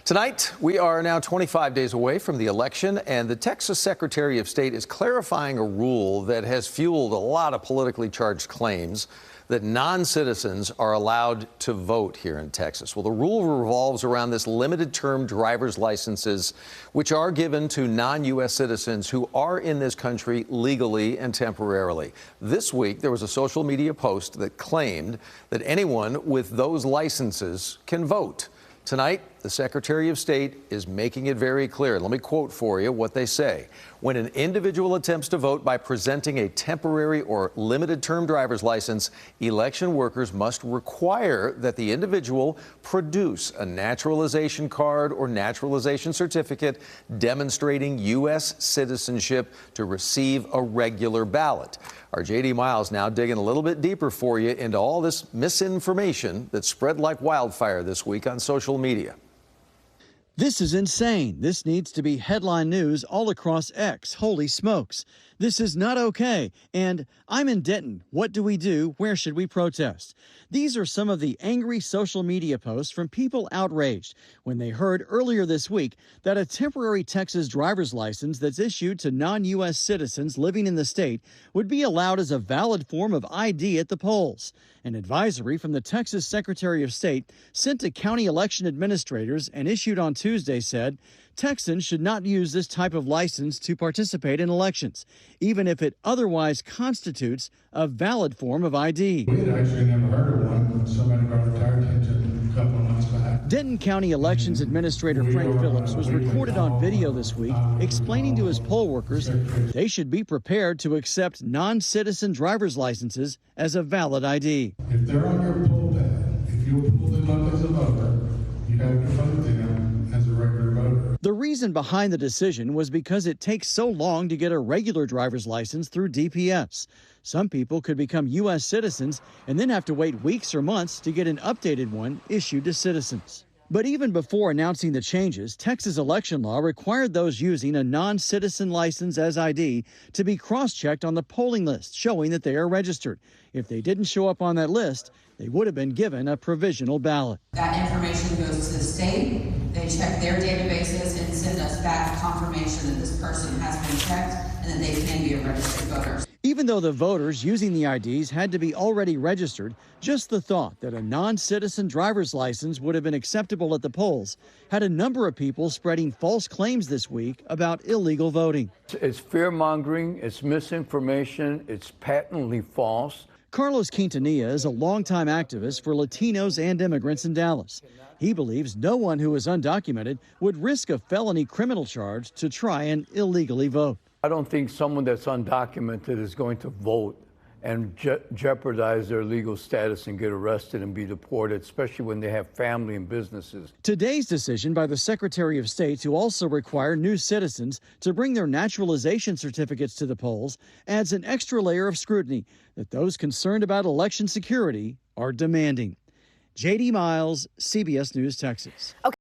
Tonight, we are now 25 days away from the election, and the Texas Secretary of State is clarifying a rule that has fueled a lot of politically charged claims that non-citizens are allowed to vote here in Texas. Well, the rule revolves around this limited-term driver's licenses, which are given to non-U.S. citizens who are in this country legally and temporarily. This week, there was a social media post that claimed that anyone with those licenses can vote. Tonight, the Secretary of State is making it very clear. Let me quote for you what they say. When an individual attempts to vote by presenting a temporary or limited-term driver's license, election workers must require that the individual produce a naturalization card or naturalization certificate demonstrating U.S. citizenship to receive a regular ballot. Our J.D. Miles now digging a little bit deeper for you into all this misinformation that spread like wildfire this week on social media. This is insane. This needs to be headline news all across X. Holy smokes. This is not okay. And I'm in Denton. What do we do? Where should we protest? These are some of the angry social media posts from people outraged when they heard earlier this week that a temporary Texas driver's license that's issued to non-U.S. citizens living in the state would be allowed as a valid form of ID at the polls. An advisory from the Texas Secretary of State sent to county election administrators and issued on Tuesday said Texans should not use this type of license to participate in elections, even if it otherwise constitutes a valid form of ID. We had actually never heard of one when somebody brought it to our attention a couple of months back. Denton County Elections Administrator Frank Phillips was recorded on video this week explaining to his poll workers they should be prepared to accept non-citizen driver's licenses as a valid ID. If they're on your poll pad, if you pull them up as a voter, you have to vote them as a regular voter. The reason behind the decision was because it takes so long to get a regular driver's license through DPS. Some people could become U.S. citizens and then have to wait weeks or months to get an updated one issued to citizens. But even before announcing the changes, Texas election law required those using a non-citizen license as ID to be cross-checked on the polling list, showing that they are registered. If they didn't show up on that list, they would have been given a provisional ballot. That information goes to the state. They check their databases and send us back confirmation that this person has been checked and that they can be a registered voter. Even though the voters using the IDs had to be already registered, just the thought that a non-citizen driver's license would have been acceptable at the polls had a number of people spreading false claims this week about illegal voting. It's fear-mongering, it's misinformation, it's patently false. Carlos Quintanilla is a longtime activist for Latinos and immigrants in Dallas. He believes no one who is undocumented would risk a felony criminal charge to try and illegally vote. I don't think someone that's undocumented is going to vote and jeopardize their legal status and get arrested and be deported, especially when they have family and businesses. Today's decision by the Secretary of State to also require new citizens to bring their naturalization certificates to the polls adds an extra layer of scrutiny that those concerned about election security are demanding. J.D. Miles, CBS News, Texas.